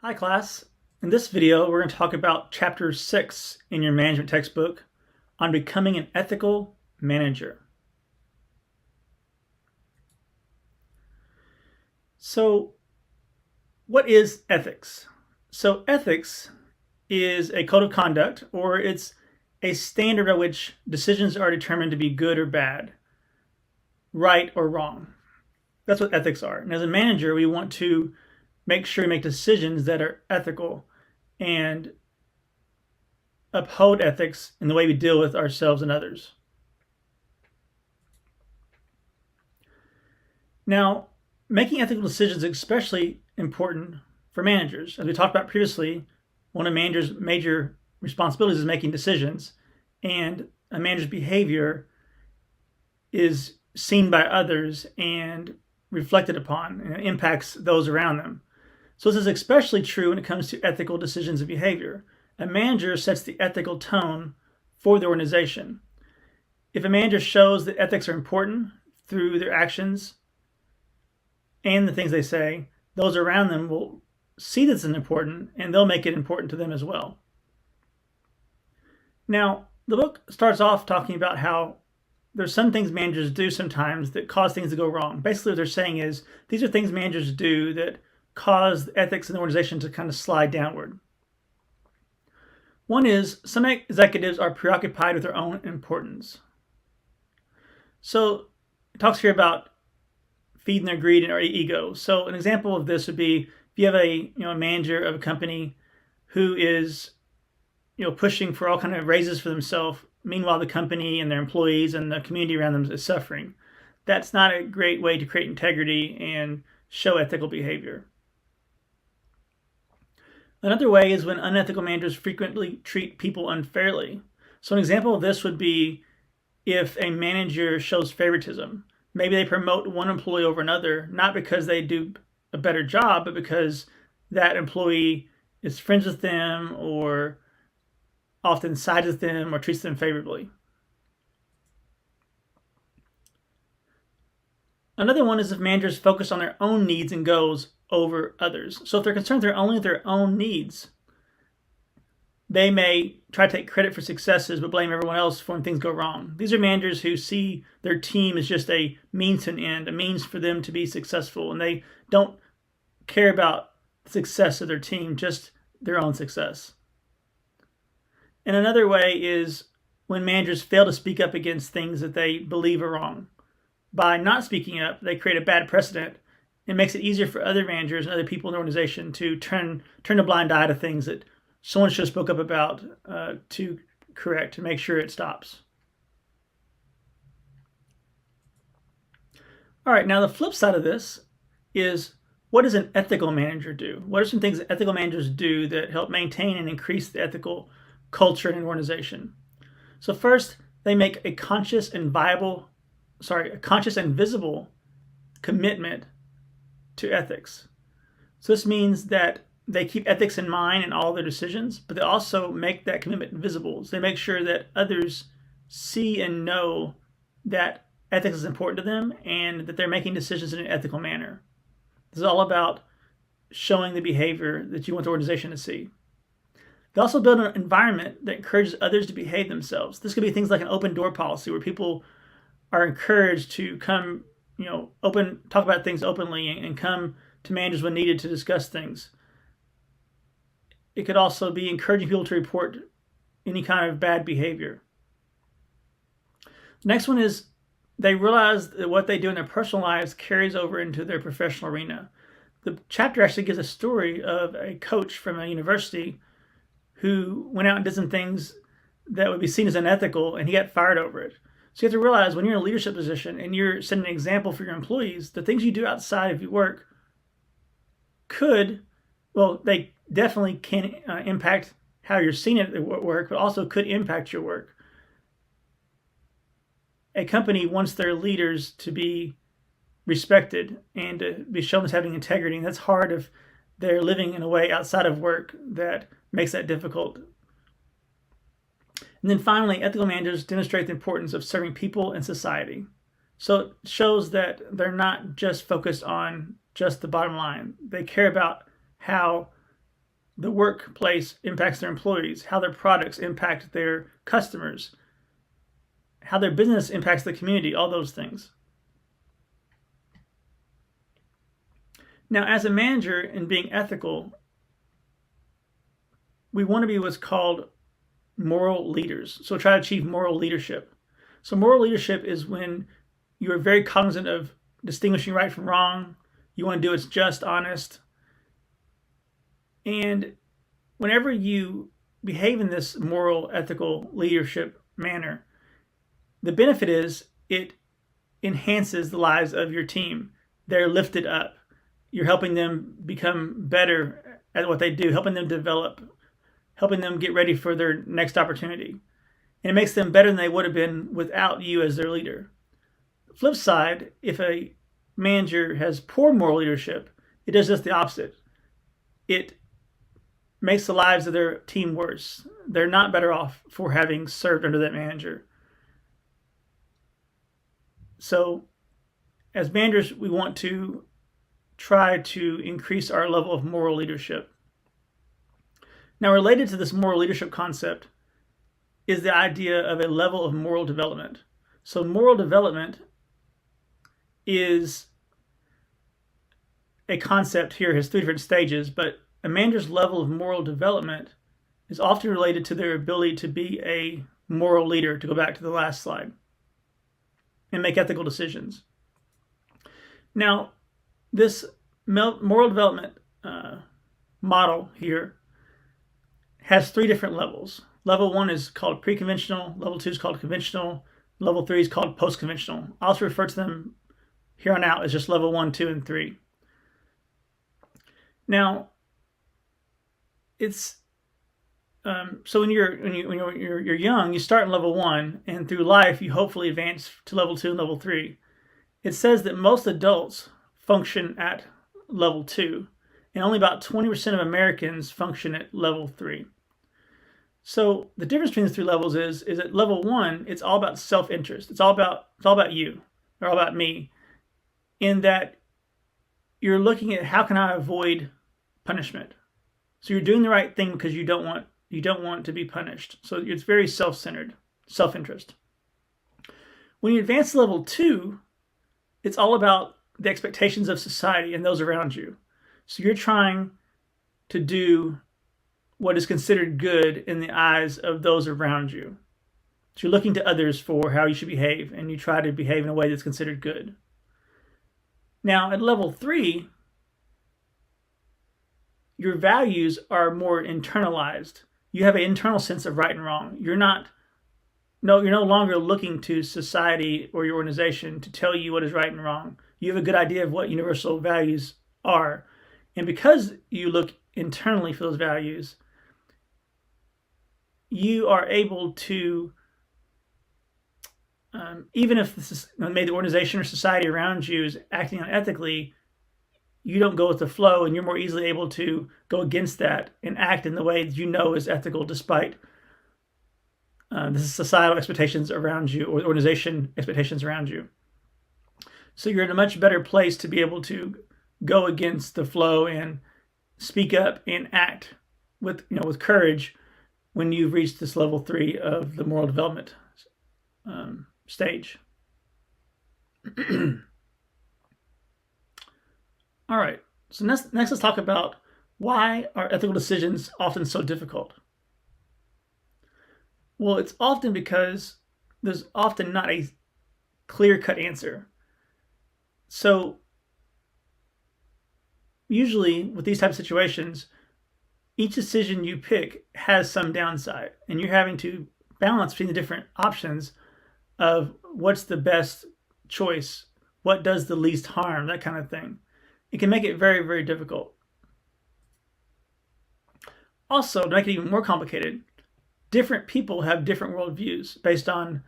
Hi class. In this video, we're going to talk about chapter 6 in your management textbook on becoming an ethical manager. So, what is ethics? So, ethics is a code of conduct, or it's a standard by which decisions are determined to be good or bad, right or wrong. That's what ethics are. And as a manager, we want to make sure we make decisions that are ethical and uphold ethics in the way we deal with ourselves and others. Now, making ethical decisions is especially important for managers. As we talked about previously, one of a manager's major responsibilities is making decisions, and a manager's behavior is seen by others and reflected upon, and it impacts those around them. So this is especially true when it comes to ethical decisions and behavior. A manager sets the ethical tone for the organization. If a manager shows that ethics are important through their actions and the things they say, those around them will see this as important and they'll make it important to them as well. Now, the book starts off talking about how there's some things managers do sometimes that cause things to go wrong. Basically, what they're saying is these are things managers do that cause ethics in the organization to kind of slide downward. One is some executives are preoccupied with their own importance. So it talks here about feeding their greed and their ego. So an example of this would be if you have a manager of a company who is pushing for all kind of raises for themselves. Meanwhile, the company and their employees and the community around them is suffering. That's not a great way to create integrity and show ethical behavior. Another way is when unethical managers frequently treat people unfairly. So an example of this would be if a manager shows favoritism. Maybe they promote one employee over another, not because they do a better job, but because that employee is friends with them or often sides with them or treats them favorably. Another one is if managers focus on their own needs and goals over others. So if they're concerned they're only with their own needs, they may try to take credit for successes but blame everyone else for when things go wrong. These are managers who see their team as just a means to an end, a means for them to be successful, and they don't care about the success of their team, just their own success. And another way is when managers fail to speak up against things that they believe are wrong. By not speaking up, they create a bad precedent. It makes it easier for other managers and other people in the organization to turn a blind eye to things that someone should have spoke up about to correct, to make sure it stops. All right, now the flip side of this is, what does an ethical manager do? What are some things that ethical managers do that help maintain and increase the ethical culture in an organization? So first, they make a conscious and visible commitment to ethics. So this means that they keep ethics in mind in all their decisions, but they also make that commitment visible. So they make sure that others see and know that ethics is important to them and that they're making decisions in an ethical manner. This is all about showing the behavior that you want the organization to see. They also build an environment that encourages others to behave themselves. This could be things like an open door policy where people are encouraged to come, talk about things openly and come to managers when needed to discuss things. It could also be encouraging people to report any kind of bad behavior. The next one is they realize that what they do in their personal lives carries over into their professional arena. The chapter actually gives a story of a coach from a university who went out and did some things that would be seen as unethical, and he got fired over it. So you have to realize when you're in a leadership position and you're setting an example for your employees, the things you do outside of your work they definitely can impact how you're seen at work, but also could impact your work. A company wants their leaders to be respected and to be shown as having integrity, and that's hard if they're living in a way outside of work that makes that difficult. And then finally, ethical managers demonstrate the importance of serving people and society. So it shows that they're not just focused on just the bottom line. They care about how the workplace impacts their employees, how their products impact their customers, how their business impacts the community, all those things. Now, as a manager and being ethical, we want to be what's called moral leaders. So try to achieve moral leadership. So moral leadership is when you are very cognizant of distinguishing right from wrong. You want to do what's just, honest. And whenever you behave in this moral, ethical leadership manner, the benefit is it enhances the lives of your team. They're lifted up. You're helping them become better at what they do, helping them develop, helping them get ready for their next opportunity. And it makes them better than they would have been without you as their leader. Flip side, if a manager has poor moral leadership, it does just the opposite. It makes the lives of their team worse. They're not better off for having served under that manager. So, as managers, we want to try to increase our level of moral leadership. Now, related to this moral leadership concept is the idea of a level of moral development. So, moral development is a concept here, has three different stages, but a manager's level of moral development is often related to their ability to be a moral leader, to go back to the last slide, and make ethical decisions. Now, this moral development model here has three different levels. Level 1 is called pre-conventional, level 2 is called conventional, level 3 is called post-conventional. I'll also refer to them here on out as just level 1, 2, and 3. Now, it's so when you're young, you start in level 1, and through life you hopefully advance to level 2 and level 3. It says that most adults function at level 2, and only about 20% of Americans function at level 3. So the difference between the three levels is at level 1, it's all about self-interest. It's all about you, or all about me, in that you're looking at how can I avoid punishment. So you're doing the right thing because you don't want to be punished. So it's very self-centered, self-interest. When you advance to level 2, it's all about the expectations of society and those around you. So you're trying to do what is considered good in the eyes of those around you. So you're looking to others for how you should behave, and you try to behave in a way that's considered good. Now, at level 3, your values are more internalized. You have an internal sense of right and wrong. You're no longer looking to society or your organization to tell you what is right and wrong. You have a good idea of what universal values are. And because you look internally for those values, you are able to, even if maybe the organization or society around you is acting unethically, you don't go with the flow, and you're more easily able to go against that and act in the way that you know is ethical, despite the societal expectations around you or the organization expectations around you. So you're in a much better place to be able to go against the flow and speak up and act with courage when you've reached this level 3 of the moral development stage. All right, so next let's talk about why are ethical decisions often so difficult. Well, it's often because there's often not a clear-cut answer. So usually with these types of situations, each decision you pick has some downside, and you're having to balance between the different options of what's the best choice, what does the least harm, that kind of thing. It can make it very, very difficult. Also, to make it even more complicated, different people have different worldviews based on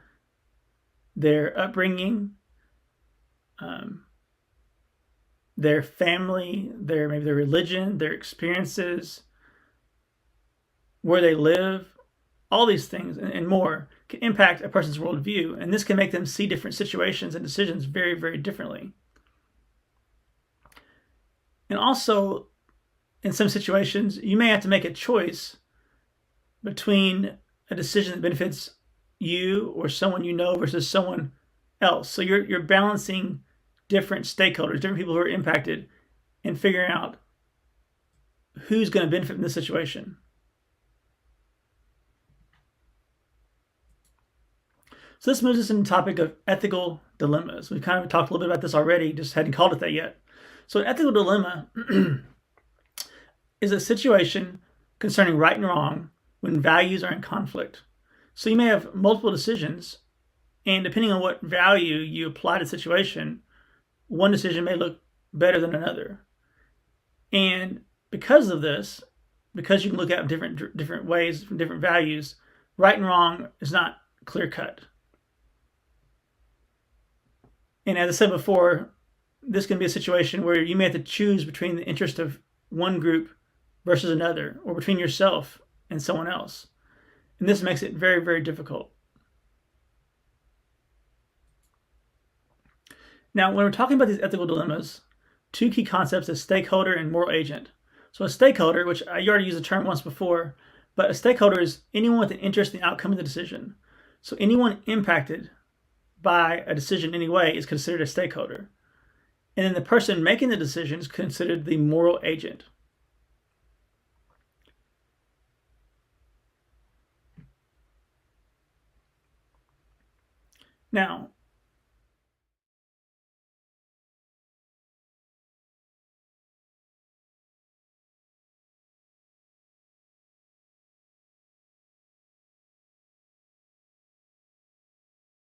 their upbringing, their family, maybe their religion, their experiences, where they live. All these things and more can impact a person's worldview, and this can make them see different situations and decisions very, very differently. And also, in some situations, you may have to make a choice between a decision that benefits you or someone you know versus someone else. So you're balancing different stakeholders, different people who are impacted, and figuring out who's going to benefit from this situation. So this moves us into the topic of ethical dilemmas. We've kind of talked a little bit about this already, just hadn't called it that yet. So an ethical dilemma is a situation concerning right and wrong when values are in conflict. So you may have multiple decisions, and depending on what value you apply to the situation, one decision may look better than another. And because of this, because you can look at different ways from different values, right and wrong is not clear cut. And as I said before, this can be a situation where you may have to choose between the interest of one group versus another, or between yourself and someone else. And this makes it very, very difficult. Now, when we're talking about these ethical dilemmas, two key concepts are stakeholder and moral agent. So a stakeholder, which I already used the term once before, but a stakeholder is anyone with an interest in the outcome of the decision. So anyone impacted by a decision in any way is considered a stakeholder. And then the person making the decision is considered the moral agent. Now,